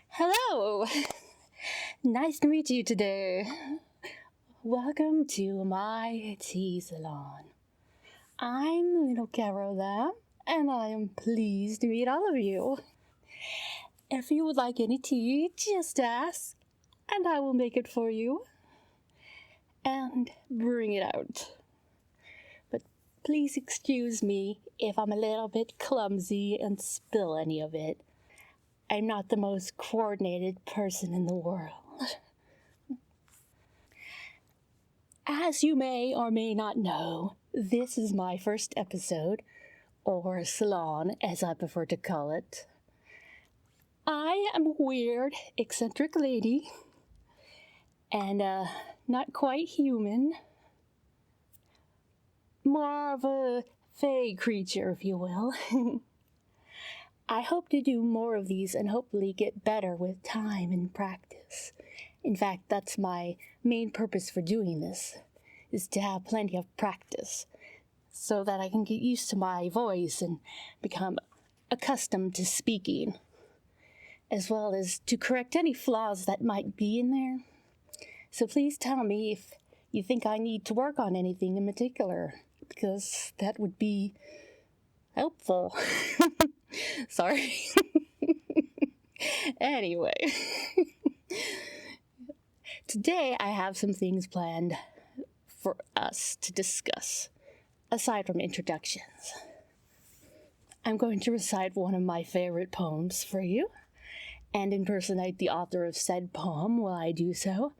Hello! Nice to meet you today. Welcome to my tea salon. I'm little Caro there, and I am pleased to meet all of you. If you would like any tea, just ask, and I will make it for you. And bring it out. But please excuse me if I'm a little bit clumsy and spill any of it. I'm not the most coordinated person in the world. As you may or may not know, this is my first episode, or Salon as I prefer to call it. I am a weird, eccentric lady, and not quite human. More of a fey creature, if you will. I hope to do more of these and hopefully get better with time and practice. In fact, that's my main purpose for doing this, is to have plenty of practice, so that I can get used to my voice and become accustomed to speaking, as well as to correct any flaws that might be in there. So please tell me if you think I need to work on anything in particular, because that would be helpful. Sorry. Anyway, today I have some things planned for us to discuss, aside from introductions. I'm going to recite one of my favorite poems for you, and impersonate the author of said poem while I do so,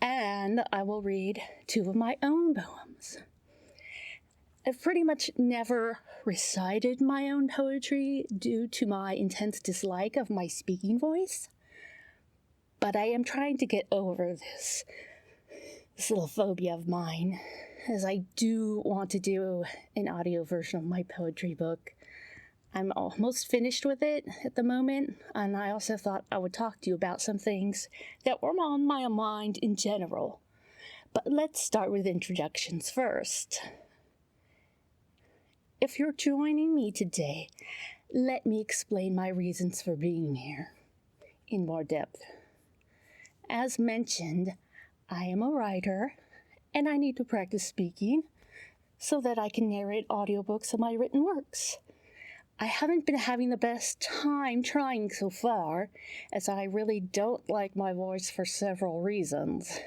and I will read two of my own poems. I've pretty much never recited my own poetry due to my intense dislike of my speaking voice, but I am trying to get over this little phobia of mine, as I do want to do an audio version of my poetry book. I'm almost finished with it at the moment, and I also thought I would talk to you about some things that were on my mind in general. But let's start with introductions first. If you're joining me today, let me explain my reasons for being here in more depth. As mentioned, I am a writer, and I need to practice speaking so that I can narrate audiobooks of my written works. I haven't been having the best time trying so far, as I really don't like my voice for several reasons.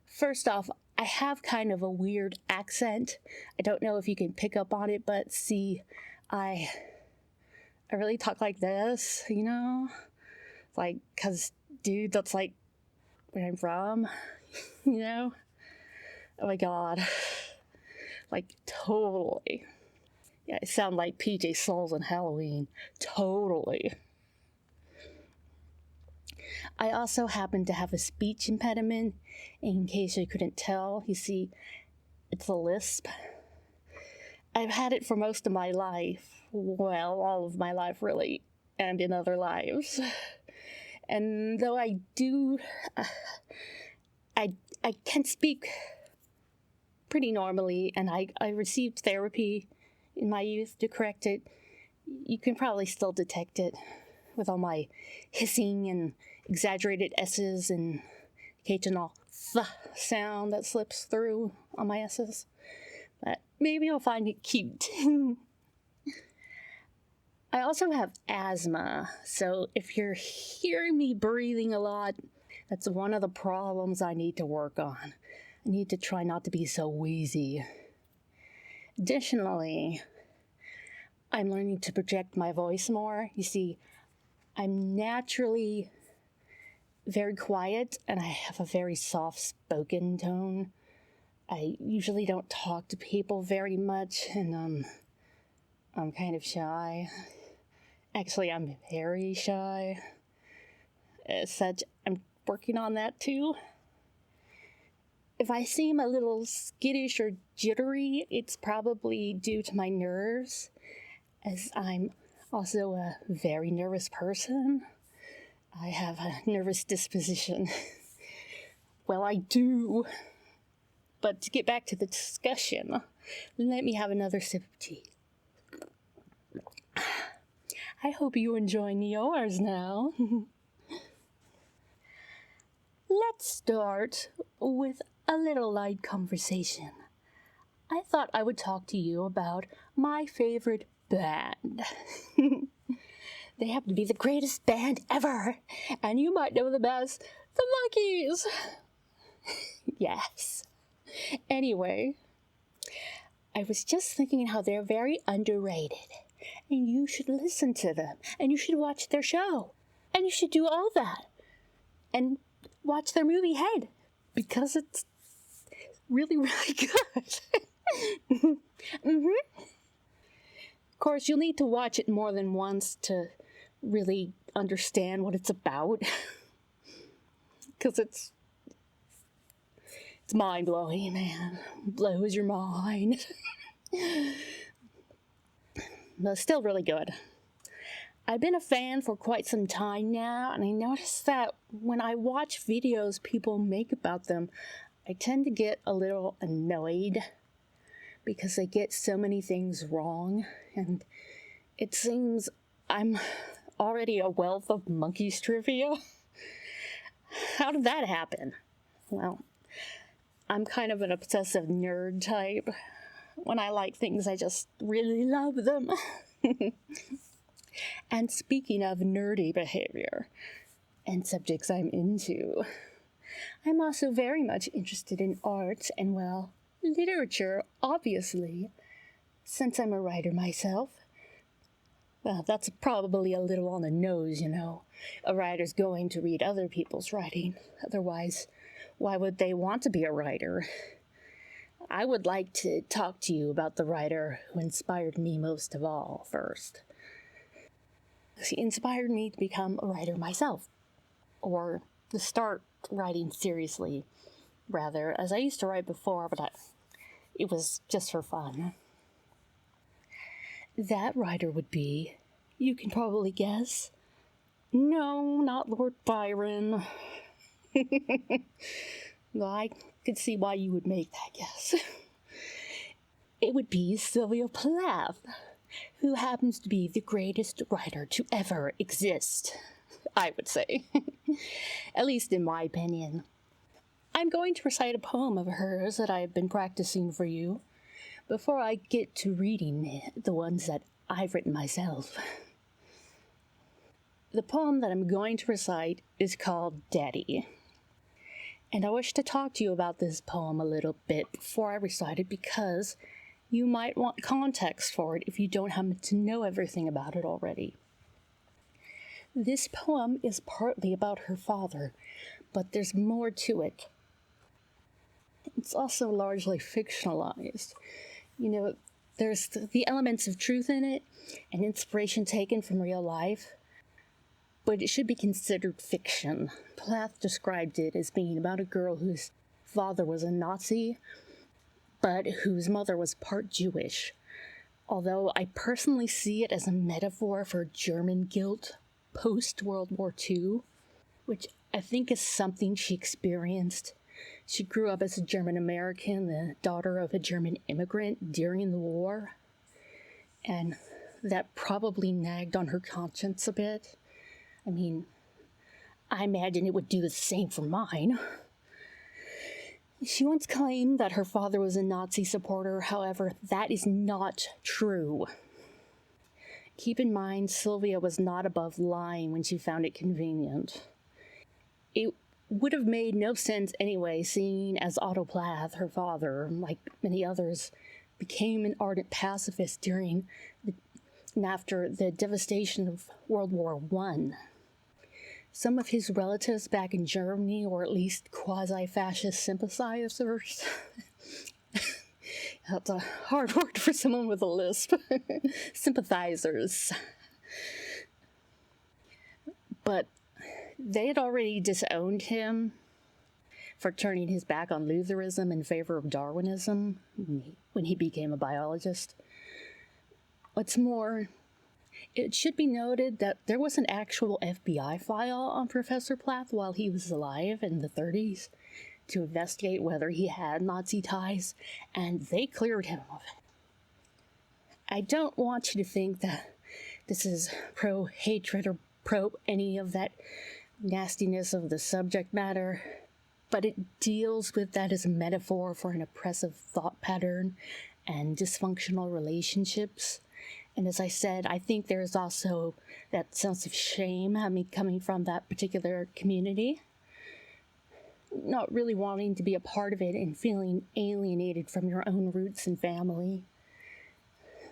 First off, I have kind of a weird accent. I don't know if you can pick up on it, but see, I really talk like this, you know? Like, 'cause, dude, that's like where I'm from, you know? Oh my god. Like, totally. Yeah, I sound like PJ Souls on Halloween. Totally. I also happen to have a speech impediment, in case you couldn't tell. You see, it's a lisp. I've had it for most of my life. Well, all of my life, really, and in other lives. And though I do, I can speak pretty normally, and I received therapy in my youth to correct it, you can probably still detect it with all my hissing and exaggerated S's and occasional th sound that slips through on my S's. But maybe I'll find it cute. I also have asthma, so if you're hearing me breathing a lot, that's one of the problems I need to work on. I need to try not to be so wheezy. Additionally, I'm learning to project my voice more. You see, I'm naturally very quiet, and I have a very soft-spoken tone. I usually don't talk to people very much, and I'm kind of shy. Actually, I'm very shy. As such, I'm working on that too. If I seem a little skittish or jittery, it's probably due to my nerves, as I'm also a very nervous person. I have a nervous disposition. Well, I do. But to get back to the discussion, let me have another sip of tea. I hope you enjoy yours now. let's start with a little light conversation. I thought I would talk to you about my favorite band. They happen to be the greatest band ever, and you might know them as the Monkees. Yes. Anyway, I was just thinking how they're very underrated, and you should listen to them, and you should watch their show, and you should do all that, and watch their movie Head, because it's really, really good. Of course, you'll need to watch it more than once to really understand what it's about, because it's mind-blowing, man. Blows your mind. But still really good. I've been a fan for quite some time now, and I noticed that when I watch videos people make about them, I tend to get a little annoyed because they get so many things wrong, and it seems I'm already a wealth of Monkees trivia. How did that happen? Well, I'm kind of an obsessive nerd type. When I like things, I just really love them. And speaking of nerdy behavior and subjects I'm into, I'm also very much interested in art and, well, literature, obviously, since I'm a writer myself. Well, that's probably a little on the nose, you know. A writer's going to read other people's writing. Otherwise, why would they want to be a writer? I would like to talk to you about the writer who inspired me most of all first. She inspired me to become a writer myself, or to start writing seriously, rather, as I used to write before, but it was just for fun. That writer would be, you can probably guess, no, not Lord Byron. Well, I could see why you would make that guess. It would be Sylvia Plath, who happens to be the greatest writer to ever exist, I would say. At least in my opinion. I'm going to recite a poem of hers that I've been practicing for you before I get to reading the ones that I've written myself. The poem that I'm going to recite is called Daddy. And I wish to talk to you about this poem a little bit before I recite it because you might want context for it if you don't happen to know everything about it already. This poem is partly about her father, but there's more to it. It's also largely fictionalized. You know, there's the elements of truth in it and inspiration taken from real life, but it should be considered fiction. Plath described it as being about a girl whose father was a Nazi, but whose mother was part Jewish. Although I personally see it as a metaphor for German guilt post-World War II, which I think is something she experienced. She grew up as a German American, the daughter of a German immigrant during the war, and that probably nagged on her conscience a bit. I mean, I imagine it would do the same for mine. She once claimed that her father was a Nazi supporter, however, that is not true. Keep in mind, Sylvia was not above lying when she found it convenient. It would have made no sense anyway, seeing as Otto Plath, her father, like many others, became an ardent pacifist during and after the devastation of World War I. Some of his relatives back in Germany, or at least quasi-fascist sympathizers, that's a hard word for someone with a lisp, sympathizers. But they had already disowned him for turning his back on Lutheranism in favor of Darwinism when he became a biologist. What's more, it should be noted that there was an actual FBI file on Professor Plath while he was alive in the 30s to investigate whether he had Nazi ties, and they cleared him of it. I don't want you to think that this is pro-hatred or pro any of that nastiness of the subject matter. but it deals with that as a metaphor for an oppressive thought pattern and dysfunctional relationships. And as I said, I think there's also that sense of shame coming from that particular community, not really wanting to be a part of it and feeling alienated from your own roots and family.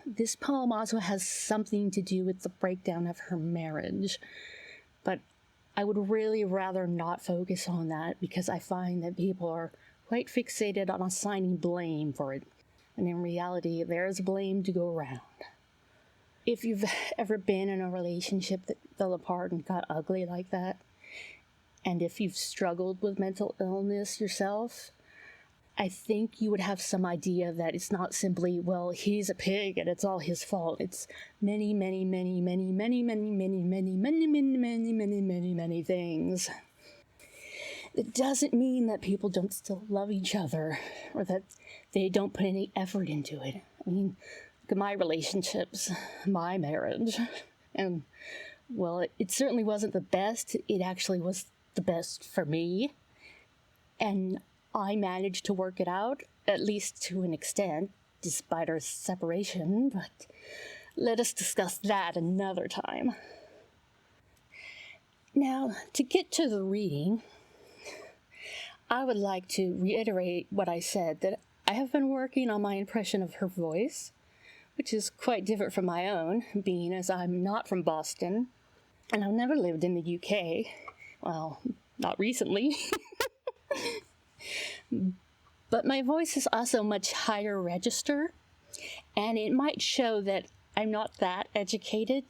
This poem also has something to do with the breakdown of her marriage, but I would really rather not focus on that because I find that people are quite fixated on assigning blame for it, and in reality, there's blame to go around. If you've ever been in a relationship that fell apart and got ugly like that, and if you've struggled with mental illness yourself, I think you would have some idea that it's not simply, well, he's a pig and it's all his fault. It's many, many, many, many, many, many, many, many, many, many, many, many, many, many things. It doesn't mean that people don't still love each other or that they don't put any effort into it. I mean, look at my relationships, my marriage, and, well, it certainly wasn't the best. It actually was the best for me, and I managed to work it out, at least to an extent, despite our separation, but let us discuss that another time. Now, to get to the reading, I would like to reiterate what I said, that I have been working on my impression of her voice, which is quite different from my own, being as I'm not from Boston, and I've never lived in the UK. Well, not recently. But my voice is also much higher register, and it might show that I'm not that educated.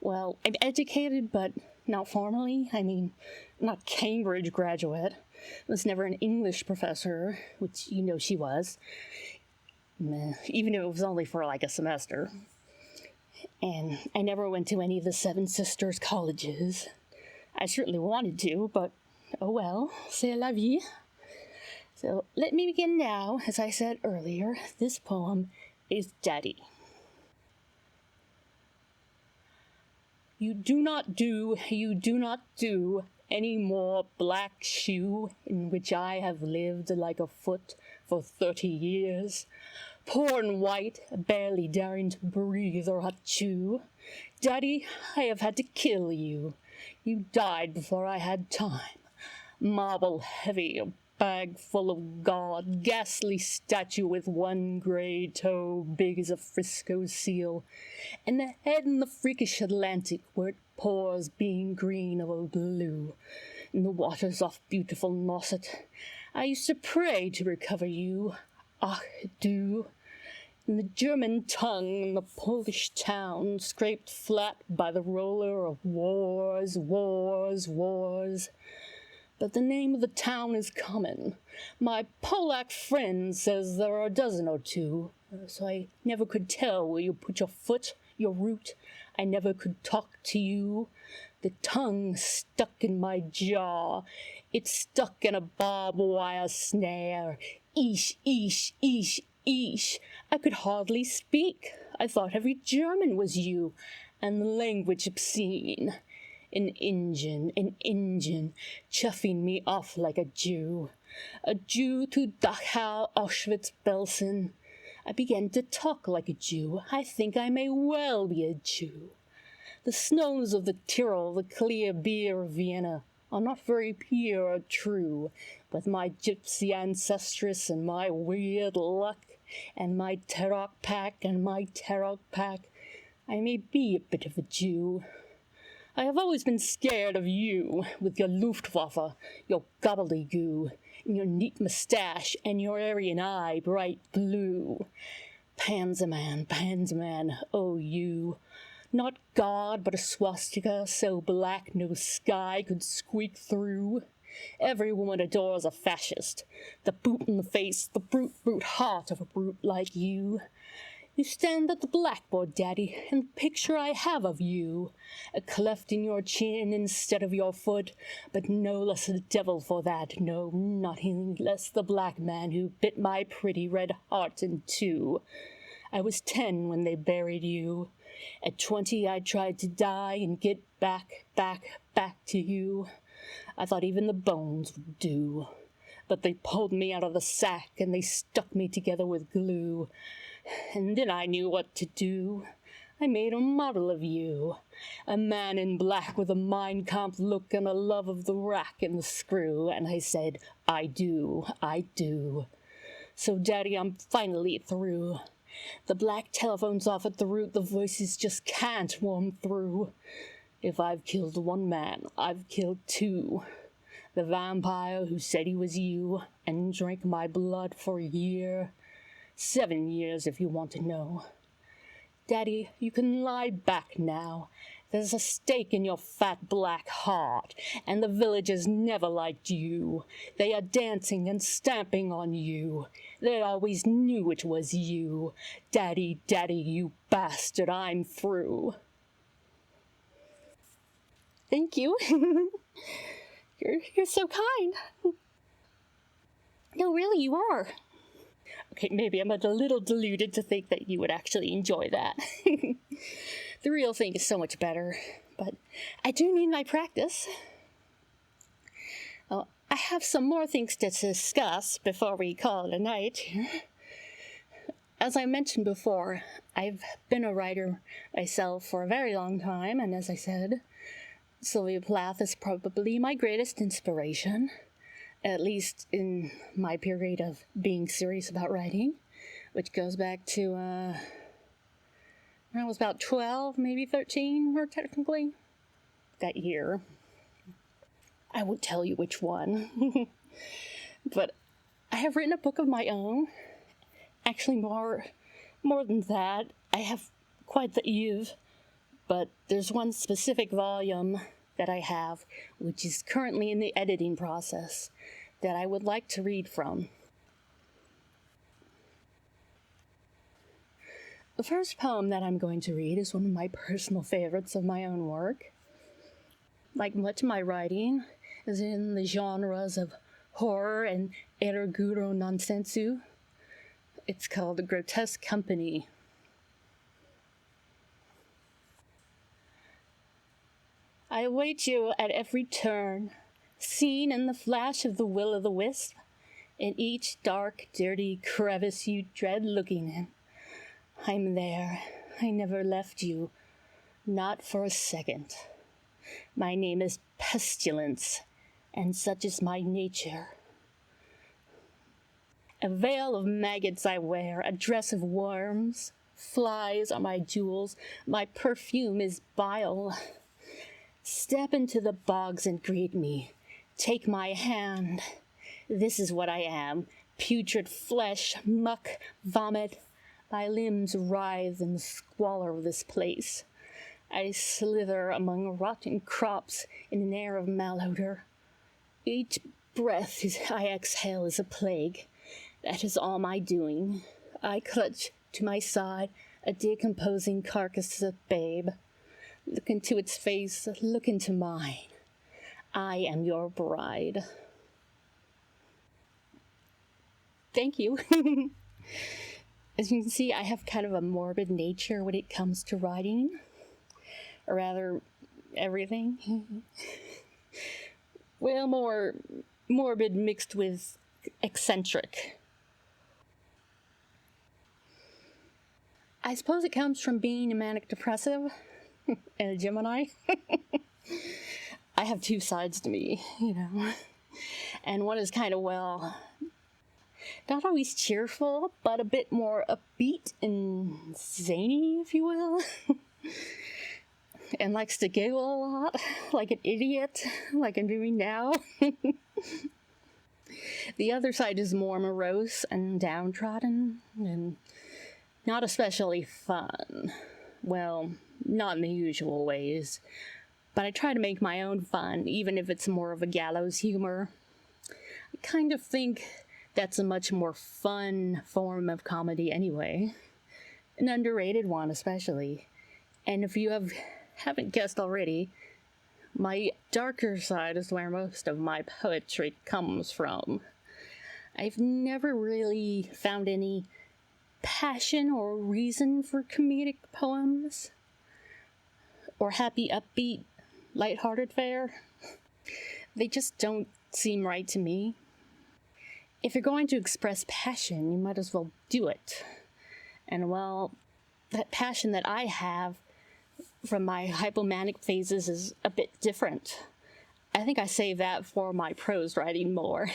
Well, I'm educated, but not formally. I mean, I'm not a Cambridge graduate. I was never an English professor, which you know she was, even if it was only for like a semester. And I never went to any of the Seven Sisters colleges. I certainly wanted to, but oh well, c'est la vie. So let me begin now. As I said earlier, this poem is Daddy. You do not do any more black shoe in which I have lived like a foot for 30 years. Poor and white, barely daring to breathe or chew. Daddy, I have had to kill you. You died before I had time. Marble heavy, a bag full of God, ghastly statue with one gray toe big as a Frisco seal, and the head in the freakish Atlantic where it pours being green or blue, in the waters off beautiful Nauset. I used to pray to recover you. Ach, du. In the German tongue in the Polish town, scraped flat by the roller of wars, wars, wars. But the name of the town is common. My Polack friend says there are a dozen or two, so I never could tell where you put your foot, your root. I never could talk to you. The tongue stuck in my jaw. It stuck in a barbed wire snare. Eesh, eesh, eesh, eesh. I could hardly speak. I thought every German was you, and the language obscene. An engine, chuffing me off like a Jew to Dachau, Auschwitz, Belsen. I began to talk like a Jew. I think I may well be a Jew. The snows of the Tyrol, the clear beer of Vienna, are not very pure or true. With my gypsy ancestress and my weird luck, and my Tarok pack, I may be a bit of a Jew. I have always been scared of you, with your Luftwaffe, your gobbledygoo, and your neat moustache, and your Aryan eye, bright blue. Panzerman, oh you. Not God, but a swastika, so black no sky could squeak through. Every woman adores a fascist, the boot in the face, the brute heart of a brute like you. You stand at the blackboard, Daddy, and the picture I have of you, a cleft in your chin instead of your foot, but no less a devil for that, no, not any less the black man who bit my pretty red heart in two. I was 10 when they buried you. At 20 I tried to die and get back to you. I thought even the bones would do. but they pulled me out of the sack and they stuck me together with glue. And then I knew what to do. I made a model of you, a man in black with a Mein Kampf look and a love of the rack and the screw, and I said, I do. So, Daddy, I'm finally through. The black telephone's off at the root, the voices just can't warm through. If I've killed one man, I've killed two. The vampire who said he was you and drank my blood for a year. 7 years if you want to know. Daddy, you can lie back now. There's a stake in your fat black heart, and the villagers never liked you. They are dancing and stamping on you. They always knew it was you. Daddy, Daddy, you bastard, I'm through. Thank you. You're so kind. No, really, you are. Okay, maybe I'm a little deluded to think that you would actually enjoy that. The real thing is so much better, but I do need my practice. I have some more things to discuss before we call it a night. As I mentioned before, I've been a writer myself for a very long time, and as I said, Sylvia Plath is probably my greatest inspiration, at least in my period of being serious about writing, which goes back to, I was about 12, maybe 13, more technically, that year. I won't tell you which one, but I have written a book of my own. Actually, more than that, I have quite the Eeep, but there's one specific volume that I have, which is currently in the editing process, that I would like to read from. The first poem that I'm going to read is one of my personal favorites of my own work. Like much of my writing is in the genres of horror and eroguro nonsensu. It's called Grotesque Company. I await you at every turn, seen in the flash of the will-o'-the-wisp, in each dark, dirty crevice you dread looking in. I'm there. I never left you, not for a second. My name is Pestilence, and such is my nature. A veil of maggots I wear, a dress of worms. Flies are my jewels, my perfume is bile. Step into the bogs and greet me. Take my hand. This is what I am. Putrid flesh, muck, vomit. My limbs writhe in the squalor of this place. I slither among rotten crops in an air of malodor. Each breath I exhale is a plague. That is all my doing. I clutch to my side a decomposing carcass of babe. Look into its face, look into mine. I am your bride. Thank you. As you can see, I have kind of a morbid nature when it comes to writing. Or rather, everything. Well, more morbid mixed with eccentric. I suppose it comes from being a manic depressive and a Gemini. I have two sides to me, And one is kind of, not always cheerful, but a bit more upbeat and zany, if you will. And likes to giggle a lot, like an idiot, like I'm doing now. The other side is more morose and downtrodden, and not especially fun. Well, not in the usual ways. But I try to make my own fun, even if it's more of a gallows humor. I kind of think that's a much more fun form of comedy anyway. An underrated one, especially. And if you haven't guessed already, my darker side is where most of my poetry comes from. I've never really found any passion or reason for comedic poems, or happy, upbeat, lighthearted fare. They just don't seem right to me. if you're going to express passion, you might as well do it. And well, that passion that I have from my hypomanic phases is a bit different. I think I save that for my prose writing more.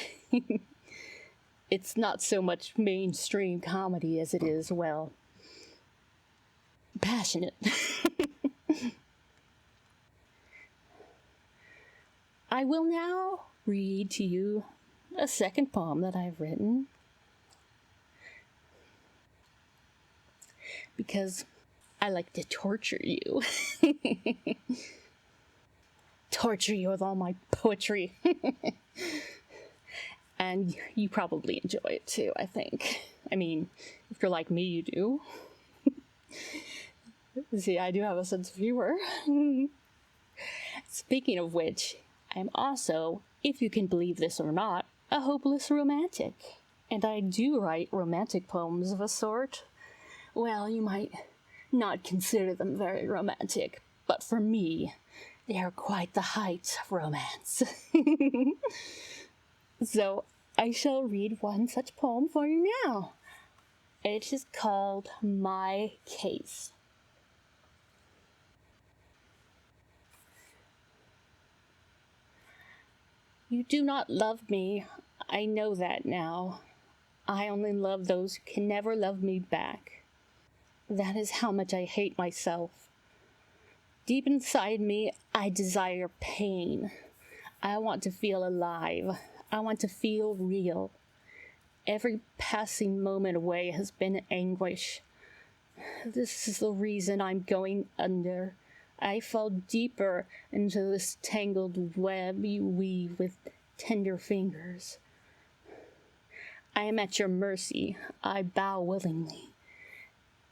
It's not so much mainstream comedy as it is, well, passionate. I will now read to you a second poem that I've written, because I like to torture you. Torture you with all my poetry. And you probably enjoy it too, I think. I mean, if you're like me, you do. See, I do have a sense of humor. Speaking of which, I'm also, if you can believe this or not, a hopeless romantic. And I do write romantic poems of a sort. Well, you might not consider them very romantic, but for me, they are quite the height of romance. So, I shall read one such poem for you now. It is called My Case. You do not love me, I know that now. I only love those who can never love me back. That is how much I hate myself. Deep inside me, I desire pain. I want to feel alive. I want to feel real. Every passing moment away has been anguish. This is the reason I'm going under. I fall deeper into this tangled web you weave with tender fingers. I am at your mercy. I bow willingly.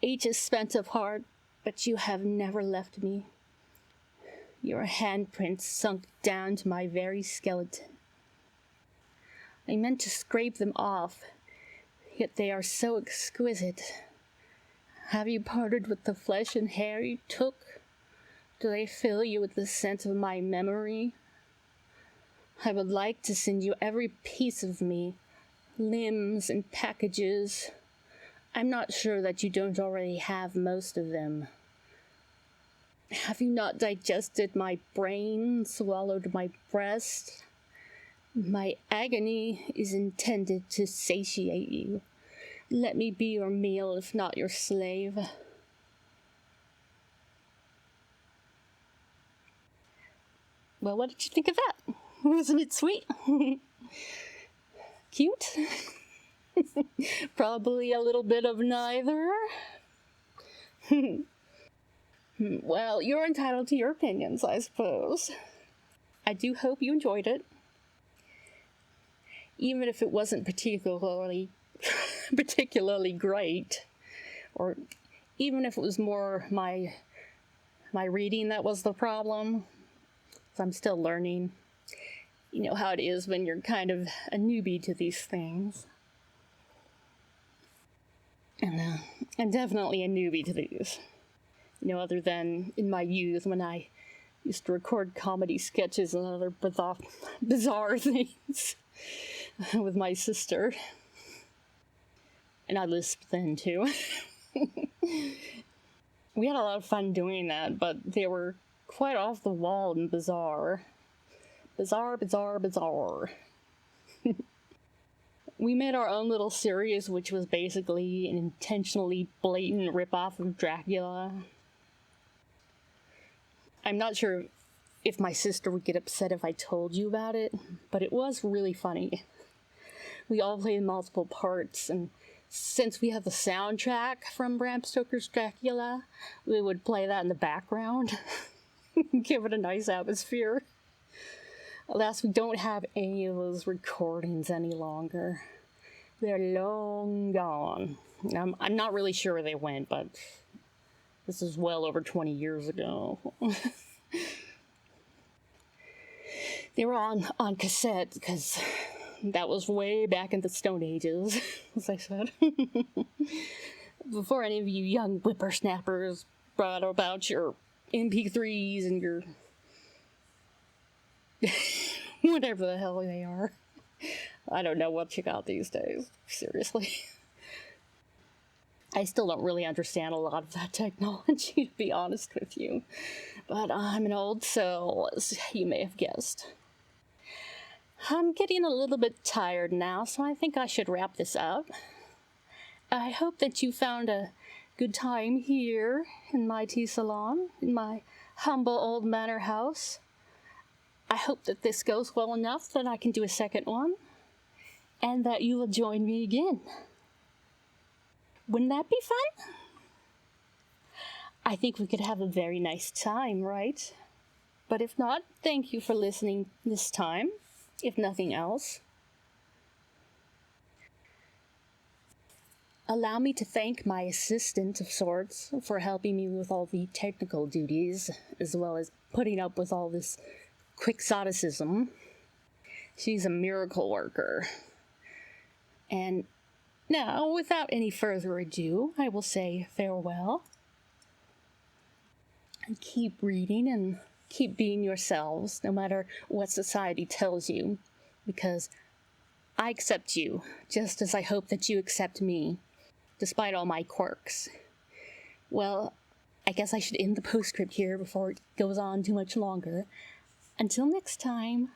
Each is spent of heart, but you have never left me. Your handprints sunk down to my very skeleton. I meant to scrape them off, yet they are so exquisite. Have you parted with the flesh and hair you took? Do they fill you with the scent of my memory? I would like to send you every piece of me, limbs and packages. I'm not sure that you don't already have most of them. Have you not digested my brain, swallowed my breast? My agony is intended to satiate you. Let me be your meal, if not your slave. Well, what did you think of that? Wasn't it sweet? Cute? Probably a little bit of neither. Well, you're entitled to your opinions, I suppose. I do hope you enjoyed it. Even if it wasn't particularly great, or even if it was more my reading that was the problem. I'm still learning. You know how it is when you're kind of a newbie to these things. And I'm definitely a newbie to these. You know, other than in my youth when I used to record comedy sketches and other bizarre things with my sister. And I lisped then too. We had a lot of fun doing that, but they were quite off the wall and bizarre. Bizarre. We made our own little series, which was basically an intentionally blatant ripoff of Dracula. I'm not sure if my sister would get upset if I told you about it, but it was really funny. We all played multiple parts, and since we have the soundtrack from Bram Stoker's Dracula, we would play that in the background. Give it a nice atmosphere. Alas, we don't have any of those recordings any longer. They're long gone. I'm not really sure where they went, but this is well over 20 years ago. They were on cassette, because that was way back in the Stone Ages, as I said. Before any of you young whippersnappers brought about your MP3s and your whatever the hell they are. I don't know what you got these days. Seriously. I still don't really understand a lot of that technology, to be honest with you. But I'm an old soul, as you may have guessed. I'm getting a little bit tired now, so I think I should wrap this up. I hope that you found a good time here in my tea salon, in my humble old manor house. I hope that this goes well enough that I can do a second one, and that you will join me again. Wouldn't that be fun? I think we could have a very nice time, right? But if not, thank you for listening this time, if nothing else. Allow me to thank my assistant of sorts for helping me with all the technical duties, as well as putting up with all this quixoticism. She's a miracle worker. And now, without any further ado, I will say farewell. And keep reading and keep being yourselves, no matter what society tells you, because I accept you, just as I hope that you accept me, despite all my quirks. Well, I guess I should end the postscript here before it goes on too much longer. Until next time.